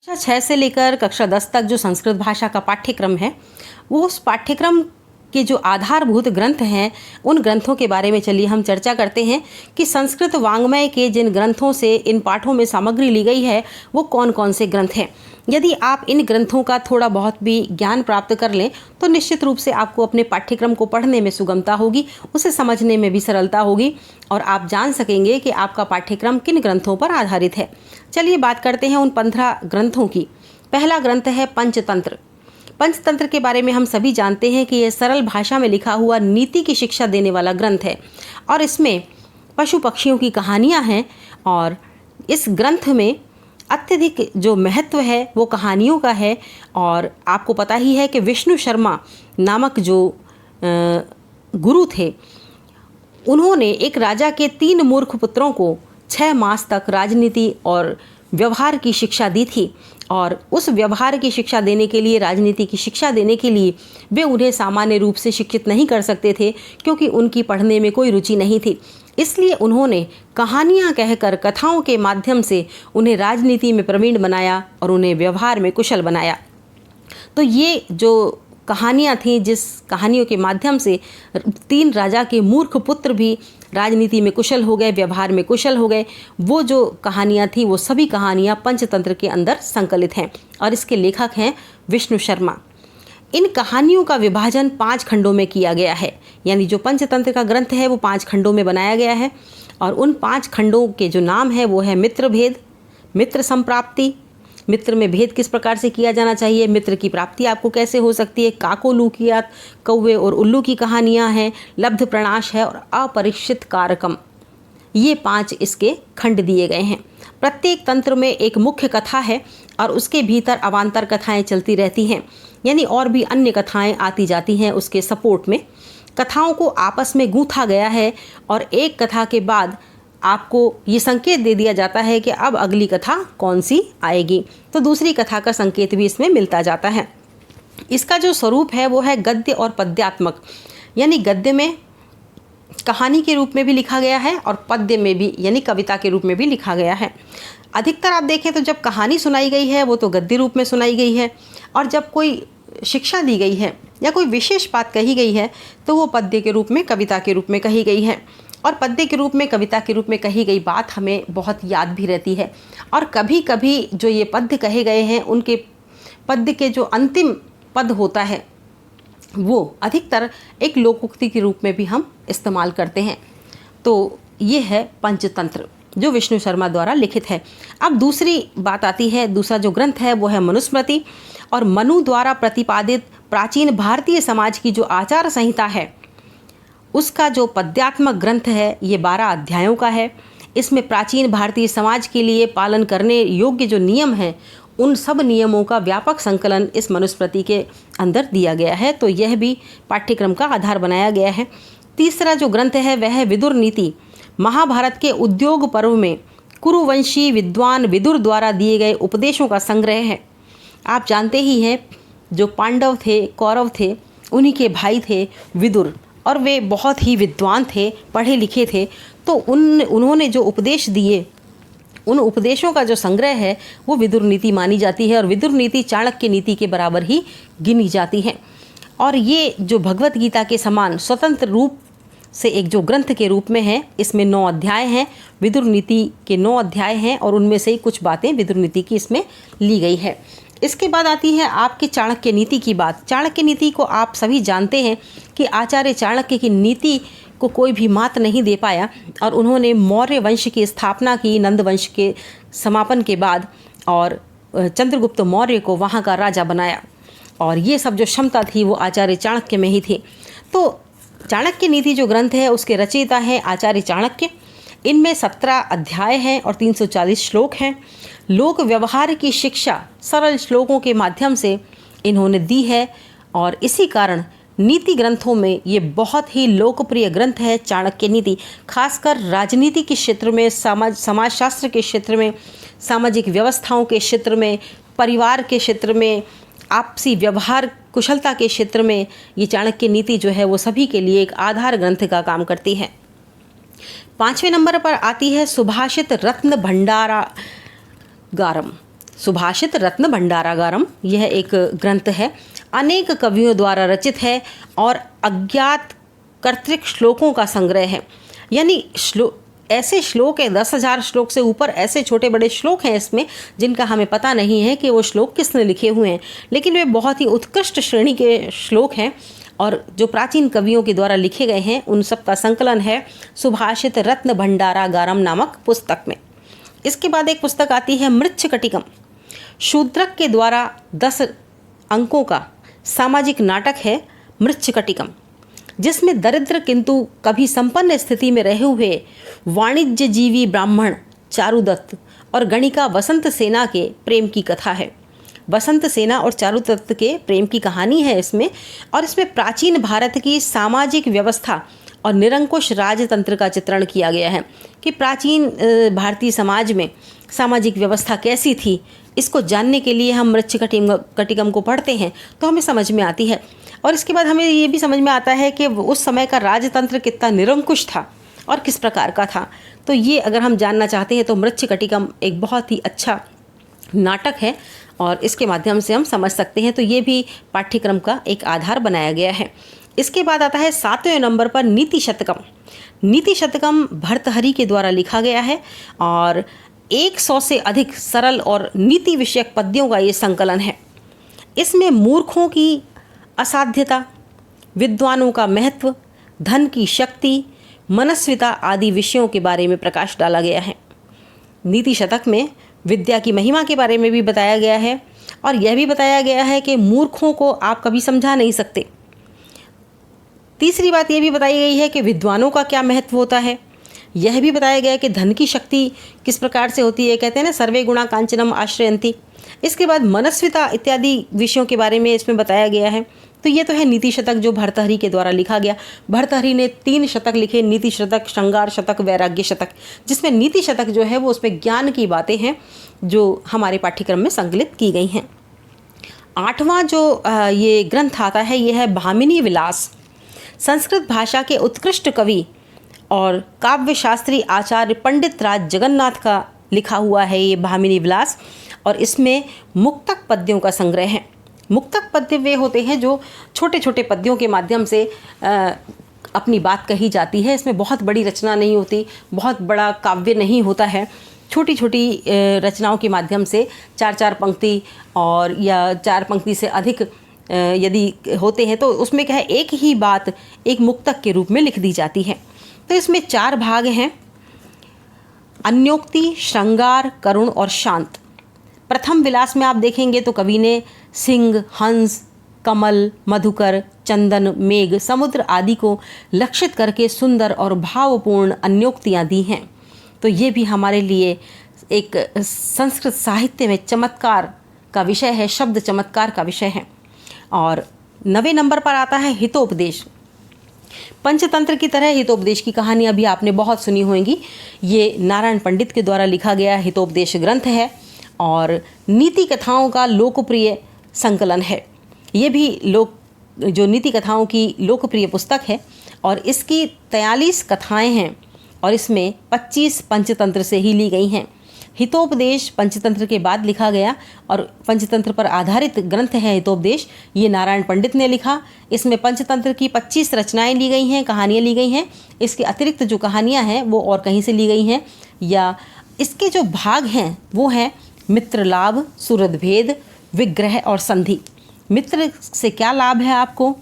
कक्षा 6 से लेकर कक्षा 10 तक जो संस्कृत भाषा का पाठ्यक्रम है, वो उस पाठ्यक्रम के जो आधारभूत ग्रंथ हैं, उन ग्रंथों के बारे में चलिए हम चर्चा करते हैं कि संस्कृत वाङ्मय के जिन ग्रंथों से इन पाठों में सामग्री ली गई है, वो कौन कौन से ग्रंथ हैं। यदि आप इन ग्रंथों का थोड़ा बहुत भी ज्ञान प्राप्त कर लें तो निश्चित रूप से आपको अपने पाठ्यक्रम को पढ़ने में सुगमता होगी, उसे समझने में भी सरलता होगी और आप जान सकेंगे कि आपका पाठ्यक्रम किन ग्रंथों पर आधारित है। चलिए बात करते हैं उन 15 ग्रंथों की। पहला ग्रंथ है पंचतंत्र। पंचतंत्र के बारे में हम सभी जानते हैं कि यह सरल भाषा में लिखा हुआ नीति की शिक्षा देने वाला ग्रंथ है और इसमें पशु पक्षियों की कहानियाँ हैं और इस ग्रंथ में अत्यधिक जो महत्व है वो कहानियों का है। और आपको पता ही है कि विष्णु शर्मा नामक जो गुरु थे, उन्होंने एक राजा के 3 मूर्ख पुत्रों को 6 मास तक राजनीति और व्यवहार की शिक्षा दी थी और उस व्यवहार की शिक्षा देने के लिए, राजनीति की शिक्षा देने के लिए वे उन्हें सामान्य रूप से शिक्षित नहीं कर सकते थे क्योंकि उनकी पढ़ने में कोई रुचि नहीं थी। इसलिए उन्होंने कहानियाँ कहकर, कथाओं के माध्यम से उन्हें राजनीति में प्रवीण बनाया और उन्हें व्यवहार में कुशल बनाया। तो ये जो कहानियाँ थीं, जिस कहानियों के माध्यम से 3 राजा के मूर्ख पुत्र भी राजनीति में कुशल हो गए, व्यवहार में कुशल हो गए, वो जो कहानियाँ थी वो सभी कहानियाँ पंचतंत्र के अंदर संकलित हैं और इसके लेखक हैं विष्णु शर्मा। इन कहानियों का विभाजन 5 खंडों में किया गया है, यानी जो पंचतंत्र का ग्रंथ है वो 5 खंडों में बनाया गया है और उन 5 खंडों के जो नाम है वो है मित्र भेद, मित्र संप्राप्ति, मित्र में भेद किस प्रकार से किया जाना चाहिए, मित्र की प्राप्ति आपको कैसे हो सकती है, काकोलूकियात, कौवे और उल्लू की कहानियाँ हैं, लब्ध प्रणाश है और अपरिचित कारकम। ये 5 इसके खंड दिए गए हैं। प्रत्येक तंत्र में एक मुख्य कथा है और उसके भीतर अवान्तर कथाएं चलती रहती हैं, यानी और भी अन्य कथाएं आती जाती हैं उसके सपोर्ट में। कथाओं को आपस में गूंथा गया है और एक कथा के बाद आपको ये संकेत दे दिया जाता है कि अब अगली कथा कौन सी आएगी, तो दूसरी कथा का संकेत भी इसमें मिलता जाता है। इसका जो स्वरूप है वो है गद्य और पद्यात्मक, यानी गद्य में कहानी के रूप में भी लिखा गया है और पद्य में भी, यानी कविता के रूप में भी लिखा गया है। अधिकतर आप देखें तो जब कहानी सुनाई गई है वो तो गद्य रूप में सुनाई गई है और जब कोई शिक्षा दी गई है या कोई विशेष बात कही गई है तो वो पद्य के रूप में, कविता के रूप में कही गई है। और पद्य के रूप में, कविता के रूप में कही गई बात हमें बहुत याद भी रहती है और कभी कभी जो ये पद्य कहे गए हैं उनके पद्य के जो अंतिम पद होता है वो अधिकतर एक लोकोक्ति के रूप में भी हम इस्तेमाल करते हैं। तो ये है पंचतंत्र जो विष्णु शर्मा द्वारा लिखित है। अब दूसरी बात आती है, दूसरा जो ग्रंथ है वो है मनुस्मृति और मनु द्वारा प्रतिपादित प्राचीन भारतीय समाज की जो आचार संहिता है उसका जो पद्यात्मक ग्रंथ है ये 12 अध्यायों का है। इसमें प्राचीन भारतीय समाज के लिए पालन करने योग्य जो नियम हैं उन सब नियमों का व्यापक संकलन इस मनुस्मृति के अंदर दिया गया है, तो यह भी पाठ्यक्रम का आधार बनाया गया है। तीसरा जो ग्रंथ है वह है विदुर नीति। महाभारत के उद्योग पर्व में कुरुवंशी विद्वान विदुर द्वारा दिए गए उपदेशों का संग्रह है। आप जानते ही हैं जो पांडव थे, कौरव थे, उन्हीं के भाई थे विदुर और वे बहुत ही विद्वान थे, पढ़े लिखे थे। तो उन्होंने जो उपदेश दिए उन उपदेशों का जो संग्रह है वो विदुर नीति मानी जाती है और विदुर नीति चाणक्य नीति के बराबर ही गिनी जाती है। और ये जो भगवत गीता के समान स्वतंत्र रूप से एक जो ग्रंथ के रूप में है, इसमें 9 अध्याय हैं, विदुर नीति के 9 अध्याय हैं और उनमें से ही कुछ बातें विदुर नीति की इसमें ली गई है। इसके बाद आती है आपकी चाणक्य नीति की बात। चाणक्य नीति को आप सभी जानते हैं कि आचार्य चाणक्य की नीति को कोई भी मात नहीं दे पाया और उन्होंने मौर्य वंश की स्थापना की नंद वंश के समापन के बाद और चंद्रगुप्त मौर्य को वहाँ का राजा बनाया और ये सब जो क्षमता थी वो आचार्य चाणक्य में ही थी। तो चाणक्य नीति जो ग्रंथ है उसके रचयिता हैं आचार्य चाणक्य। इनमें 17 अध्याय हैं और 340 श्लोक हैं। लोक व्यवहार की शिक्षा सरल श्लोकों के माध्यम से इन्होंने दी है और इसी कारण नीति ग्रंथों में ये बहुत ही लोकप्रिय ग्रंथ है चाणक्य नीति। खासकर राजनीति के क्षेत्र में, समाजशास्त्र के क्षेत्र में, सामाजिक व्यवस्थाओं के क्षेत्र में, परिवार के क्षेत्र में, आपसी व्यवहार कुशलता के क्षेत्र में ये चाणक्य नीति जो है वो सभी के लिए एक आधार ग्रंथ का काम करती है। 5वें नंबर पर आती है सुभाषित रत्न भंडारा गारम। सुभाषित रत्न भंडारागारम यह एक ग्रंथ है, अनेक कवियों द्वारा रचित है और अज्ञात कर्तृक श्लोकों का संग्रह है। यानी ऐसे श्लोक है, 10,000 श्लोक से ऊपर ऐसे छोटे बड़े श्लोक हैं इसमें जिनका हमें पता नहीं है कि वो श्लोक किसने लिखे हुए हैं, लेकिन वे बहुत ही उत्कृष्ट श्रेणी के श्लोक हैं और जो प्राचीन कवियों के द्वारा लिखे गए हैं उन सब का संकलन है सुभाषित रत्न भंडारागारम नामक पुस्तक में। इसके बाद एक पुस्तक आती है मृच्छकटिकम। शूद्रक के द्वारा 10 अंकों का सामाजिक नाटक है मृच्छकटिकम, जिसमें दरिद्र किंतु कभी संपन्न स्थिति में रहे हुए वाणिज्य जीवी ब्राह्मण चारुदत्त और गणिका वसंत सेना के प्रेम की कथा है। वसंत सेना और चारुदत्त के प्रेम की कहानी है इसमें, और इसमें प्राचीन भारत की सामाजिक व्यवस्था और निरंकुश राजतंत्र का चित्रण किया गया है कि प्राचीन भारतीय समाज में सामाजिक व्यवस्था कैसी थी। इसको जानने के लिए हम मृच्छकटिकम को पढ़ते हैं तो हमें समझ में आती है। और इसके बाद हमें ये भी समझ में आता है कि उस समय का राजतंत्र कितना निरंकुश था और किस प्रकार का था। तो ये अगर हम जानना चाहते हैं तो मृच्छकटिकम एक बहुत ही अच्छा नाटक है और इसके माध्यम से हम समझ सकते हैं। तो ये भी पाठ्यक्रम का एक आधार बनाया गया है। इसके बाद आता है 7वें नंबर पर नीति शतकम। नीति शतकम भर्तृहरि के द्वारा लिखा गया है और 100 से अधिक सरल और नीति विषयक पद्यों का ये संकलन है। इसमें मूर्खों की असाध्यता, विद्वानों का महत्व, धन की शक्ति, मनस्विता आदि विषयों के बारे में प्रकाश डाला गया है। नीति शतक में विद्या की महिमा के बारे में भी बताया गया है और यह भी बताया गया है कि मूर्खों को आप कभी समझा नहीं सकते। तीसरी बात यह भी बताई गई है कि विद्वानों का क्या महत्व होता है। यह भी बताया गया है कि धन की शक्ति किस प्रकार से होती है, कहते हैं ना सर्वे गुणा कांचनम आश्रयंती। इसके बाद मनस्विता इत्यादि विषयों के बारे में इसमें बताया गया है। तो ये तो है नीति शतक जो भर्तृहरि के द्वारा लिखा गया। भर्तृहरि ने 3 शतक लिखे, नीति शतक, श्रृंगार शतक, वैराग्य शतक, जिसमें नीति शतक जो है वो उसमें ज्ञान की बातें हैं जो हमारे पाठ्यक्रम में संकलित की गई हैं। 8वां जो ये ग्रंथ आता है ये है भामिनी विलास। संस्कृत भाषा के उत्कृष्ट कवि और काव्य शास्त्री आचार्य पंडित राज जगन्नाथ का लिखा हुआ है ये भामिनी विलास, और इसमें मुक्तक पद्यों का संग्रह है। मुक्तक पद्य वे होते हैं जो छोटे छोटे पद्यों के माध्यम से अपनी बात कही जाती है। इसमें बहुत बड़ी रचना नहीं होती, बहुत बड़ा काव्य नहीं होता है। छोटी छोटी रचनाओं के माध्यम से 4-4 पंक्ति और या 4 पंक्ति से अधिक यदि होते हैं तो उसमें क्या है, एक ही बात एक मुक्तक के रूप में लिख दी जाती है। तो इसमें 4 भाग हैं, अन्योक्ति, श्रृंगार, करुण और शांत। प्रथम विलास में आप देखेंगे तो कवि ने सिंह, हंस, कमल, मधुकर, चंदन, मेघ, समुद्र आदि को लक्षित करके सुंदर और भावपूर्ण अन्योक्तियाँ दी हैं। तो ये भी हमारे लिए एक संस्कृत साहित्य में चमत्कार का विषय है, शब्द चमत्कार का विषय है। और 9वें नंबर पर आता है हितोपदेश। पंचतंत्र की तरह हितोपदेश की कहानियाँ भी आपने बहुत सुनी होंगी। ये नारायण पंडित के द्वारा लिखा गया हितोपदेश ग्रंथ है और नीति कथाओं का लोकप्रिय संकलन है। ये भी जो नीति कथाओं की लोकप्रिय पुस्तक है और इसकी 43 कथाएं हैं और इसमें 25 पंचतंत्र से ही ली गई हैं। हितोपदेश पंचतंत्र के बाद लिखा गया और पंचतंत्र पर आधारित ग्रंथ है हितोपदेश। ये नारायण पंडित ने लिखा। इसमें पंचतंत्र की 25 रचनाएं ली गई हैं, कहानियाँ ली गई हैं। इसके अतिरिक्त जो कहानियाँ हैं वो और कहीं से ली गई हैं, या इसके जो भाग हैं वो हैं मित्र लाभ, सुहृद भेद, विग्रह और संधि। मित्र से क्या लाभ है आपको,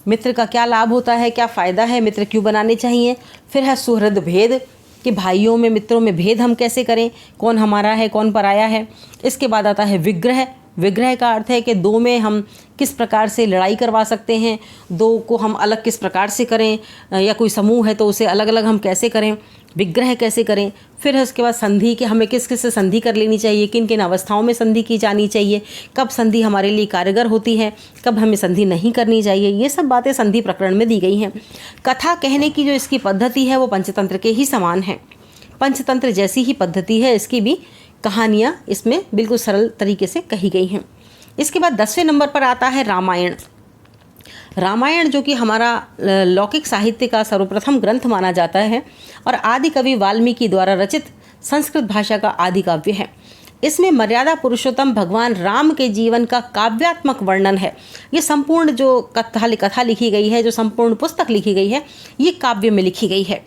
मित्र का क्या लाभ होता है, क्या फ़ायदा है, मित्र क्यों बनाने चाहिए। फिर है सुहृद भेद कि भाइयों में, मित्रों में भेद हम कैसे करें, कौन हमारा है कौन पराया है। इसके बाद आता है विग्रह। विग्रह का अर्थ है कि 2 में हम किस प्रकार से लड़ाई करवा सकते हैं, 2 को हम अलग किस प्रकार से करें, या कोई समूह है तो उसे अलग अलग हम कैसे करें, विग्रह कैसे करें। फिर है उसके बाद संधि कि हमें किस किस से संधि कर लेनी चाहिए, किन किन अवस्थाओं में संधि की जानी चाहिए, कब संधि हमारे लिए कारगर होती है, कब हमें संधि नहीं करनी चाहिए। ये सब बातें संधि प्रकरण में दी गई हैं। कथा कहने की जो इसकी पद्धति है वो पंचतंत्र के ही समान है। पंचतंत्र जैसी ही पद्धति है, इसकी भी कहानियाँ इसमें बिल्कुल सरल तरीके से कही गई हैं। इसके बाद 10वें नंबर पर आता है रामायण। रामायण जो कि हमारा लौकिक साहित्य का सर्वप्रथम ग्रंथ माना जाता है और आदि कवि वाल्मीकि द्वारा रचित संस्कृत भाषा का आदि काव्य है। इसमें मर्यादा पुरुषोत्तम भगवान राम के जीवन का काव्यात्मक वर्णन है। ये संपूर्ण जो कथा लिखी गई है, जो संपूर्ण पुस्तक लिखी गई है, ये काव्य में लिखी गई है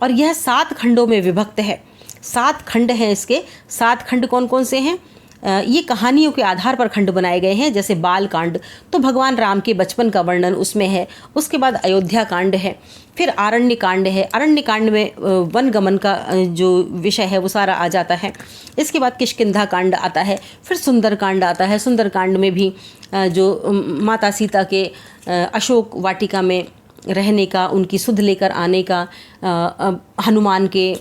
और यह 7 खंडों में विभक्त है। 7 खंड हैं इसके। 7 खंड कौन कौन से हैं? ये कहानियों के आधार पर खंड बनाए गए हैं। जैसे बाल कांड तो भगवान राम के बचपन का वर्णन उसमें है। उसके बाद अयोध्या कांड है, फिर आरण्य कांड है। अरण्य कांड में वन गमन का जो विषय है वो सारा आ जाता है। इसके बाद किष्किंधा कांड आता है, फिर सुंदर कांड आता है। सुंदर कांड में भी जो माता सीता के अशोक वाटिका में रहने का, उनकी सुध लेकर आने का, हनुमान के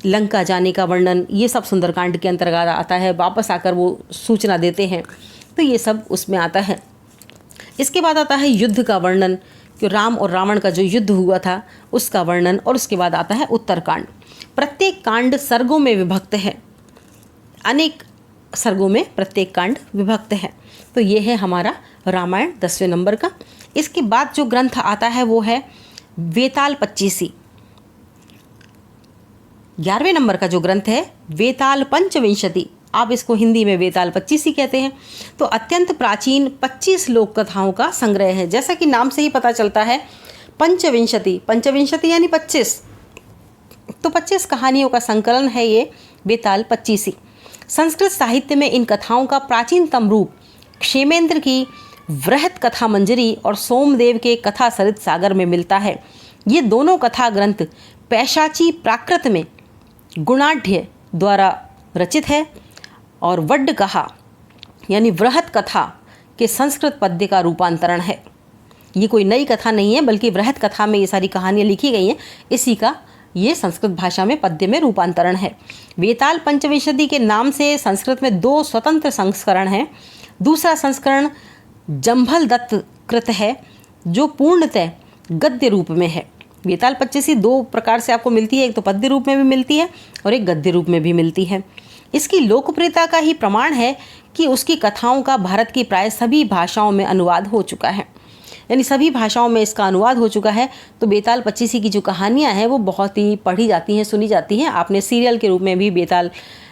लंका जाने का वर्णन, ये सब सुंदरकांड के अंतर्गत आता है। वापस आकर वो सूचना देते हैं, तो ये सब उसमें आता है। इसके बाद आता है युद्ध का वर्णन, कि राम और रावण का जो युद्ध हुआ था उसका वर्णन, और उसके बाद आता है उत्तरकांड। प्रत्येक कांड सर्गों में विभक्त है, अनेक सर्गों में प्रत्येक कांड विभक्त है। तो ये है हमारा रामायण 10वें नंबर का। इसके बाद जो ग्रंथ आता है वो है वेताल पच्चीसी। 11वें नंबर का जो ग्रंथ है वेताल पंचविंशति, आप इसको हिंदी में वेताल 25 कहते हैं। तो अत्यंत प्राचीन 25 लोक कथाओं का संग्रह है। जैसा कि नाम से ही पता चलता है, पंचविंशति, पंचविंशति यानी 25, तो 25 कहानियों का संकलन है ये वेताल 25। संस्कृत साहित्य में इन कथाओं का प्राचीनतम रूप क्षेमेंद्र की वृहत कथा मंजरी और सोमदेव के कथा सरित सागर में मिलता है। ये दोनों कथा ग्रंथ पैशाची प्राकृत में गुणाढ़ द्वारा रचित है और वड्ड कहा यानी वृहत कथा के संस्कृत पद्य का रूपांतरण है। ये कोई नई कथा नहीं है, बल्कि वृहत कथा में ये सारी कहानियाँ लिखी गई हैं, इसी का ये संस्कृत भाषा में पद्य में रूपांतरण है। वेताल पंचविंशति के नाम से संस्कृत में 2 स्वतंत्र संस्करण हैं। दूसरा संस्करण जंभल दत्त कृत है, जो पूर्णतः गद्य रूप में है। वेताल 25 2 प्रकार से आपको मिलती है, एक तो पद्य रूप में भी मिलती है और एक गद्य रूप में भी मिलती है। इसकी लोकप्रियता का ही प्रमाण है कि उसकी कथाओं का भारत की प्राय सभी भाषाओं में अनुवाद हो चुका है, यानी सभी भाषाओं में इसका अनुवाद हो चुका है। तो वेताल 25 की जो कहानियाँ हैं वो बहुत ही पढ़ी जाती हैं, सुनी जाती हैं। आपने सीरियल के रूप में भी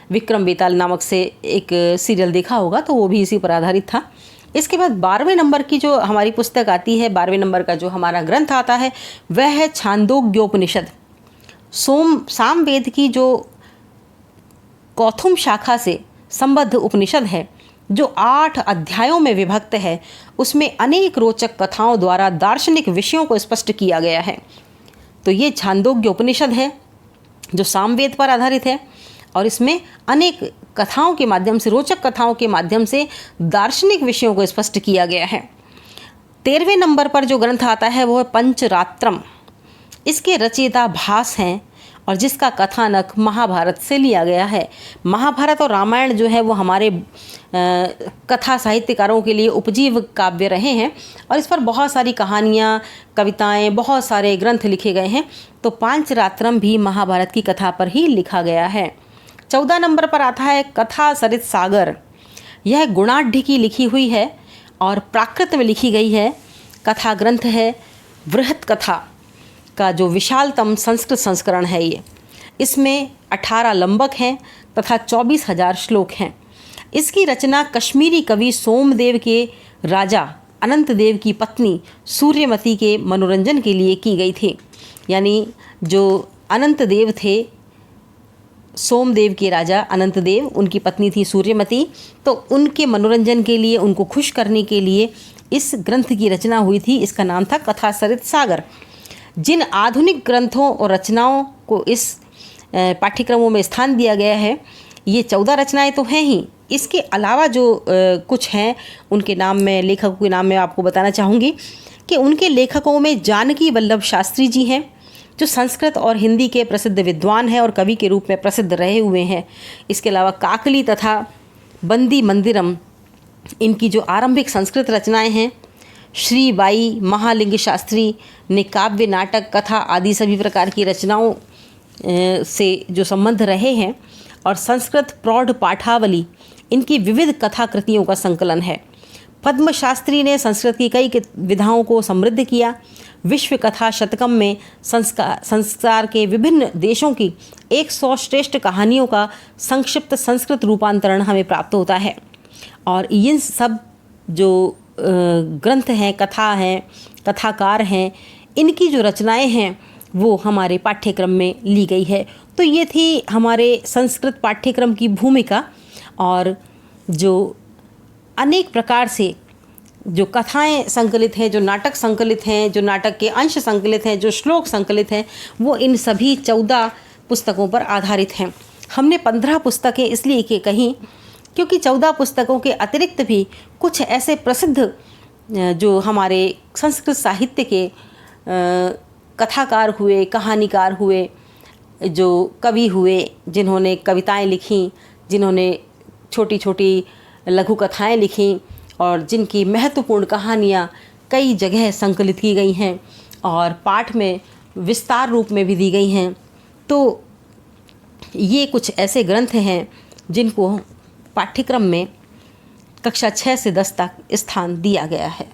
विक्रम बेताल नामक से एक सीरियल देखा होगा, तो वो भी इसी पर आधारित था। इसके बाद 12वें नंबर की जो हमारी पुस्तक आती है, 12वें नंबर का जो हमारा ग्रंथ आता है वह है छांदोग्योपनिषद। सामवेद की जो कौथुम शाखा से संबद्ध उपनिषद है, जो 8 अध्यायों में विभक्त है, उसमें अनेक रोचक कथाओं द्वारा दार्शनिक विषयों को स्पष्ट किया गया है। तो ये छांदोग्य उपनिषद है जो सामवेद पर आधारित है और इसमें अनेक कथाओं के माध्यम से, रोचक कथाओं के माध्यम से दार्शनिक विषयों को स्पष्ट किया गया है। 13वें नंबर पर जो ग्रंथ आता है वो है पंचरात्रम। इसके रचयिता भास हैं और जिसका कथानक महाभारत से लिया गया है। महाभारत और रामायण जो है वो हमारे कथा साहित्यकारों के लिए उपजीव काव्य रहे हैं और इस पर बहुत सारी कहानियाँ, कविताएं, बहुत सारे ग्रंथ लिखे गए हैं। तो पंचरात्रम भी महाभारत की कथा पर ही लिखा गया है। 14 नंबर पर आता है कथा सरित सागर। यह गुणाढ़ की लिखी हुई है और प्राकृत में लिखी गई है। कथा ग्रंथ है, वृहत कथा का जो विशालतम संस्कृत संस्करण है ये। इसमें 18 लंबक हैं तथा 24,000 श्लोक हैं। इसकी रचना कश्मीरी कवि सोमदेव के राजा अनंत देव की पत्नी सूर्यमती के मनोरंजन के लिए की गई थी। यानी जो अनंत देव थे, सोमदेव के राजा अनंत देव, उनकी पत्नी थी सूर्यमती, तो उनके मनोरंजन के लिए, उनको खुश करने के लिए इस ग्रंथ की रचना हुई थी। इसका नाम था कथा सरित सागर। जिन आधुनिक ग्रंथों और रचनाओं को इस पाठ्यक्रमों में स्थान दिया गया है, ये 14 रचनाएं तो हैं ही, इसके अलावा जो कुछ हैं उनके नाम में, लेखकों के नाम में आपको बताना चाहूँगी कि उनके लेखकों में जानकी वल्लभ शास्त्री जी हैं, जो संस्कृत और हिंदी के प्रसिद्ध विद्वान हैं और कवि के रूप में प्रसिद्ध रहे हुए हैं। इसके अलावा काकली तथा बंदी मंदिरम, इनकी जो आरंभिक संस्कृत रचनाएं हैं। श्री बाई महालिंग शास्त्री ने काव्य, नाटक, कथा आदि सभी प्रकार की रचनाओं से जो संबंध रहे हैं। और संस्कृत प्रौढ़ पाठावली, इनकी विविध कथाकृतियों का संकलन है। पद्म शास्त्री ने संस्कृत की कई विधाओं को समृद्ध किया। विश्व कथा शतकम में संसार के विभिन्न देशों की 100 श्रेष्ठ कहानियों का संक्षिप्त संस्कृत रूपांतरण हमें प्राप्त होता है। और इन सब जो ग्रंथ हैं, कथा हैं, कथाकार हैं, इनकी जो रचनाएं हैं वो हमारे पाठ्यक्रम में ली गई है। तो ये थी हमारे संस्कृत पाठ्यक्रम की भूमिका। और जो अनेक प्रकार से जो कथाएं संकलित हैं, जो नाटक संकलित हैं, जो नाटक के अंश संकलित हैं, जो श्लोक संकलित हैं, वो इन सभी 14 पुस्तकों पर आधारित हैं। हमने 15 पुस्तकें इसलिए कहीं क्योंकि 14 पुस्तकों के अतिरिक्त भी कुछ ऐसे प्रसिद्ध जो हमारे संस्कृत साहित्य के कथाकार हुए, कहानीकार हुए, जो कवि हुए, जिन्होंने कविताएं लिखीं, जिन्होंने छोटी छोटी लघु कथाएं लिखीं और जिनकी महत्वपूर्ण कहानियाँ कई जगह संकलित की गई हैं और पाठ में विस्तार रूप में भी दी गई हैं। तो ये कुछ ऐसे ग्रंथ हैं जिनको पाठ्यक्रम में कक्षा 6 से 10 तक स्थान दिया गया है।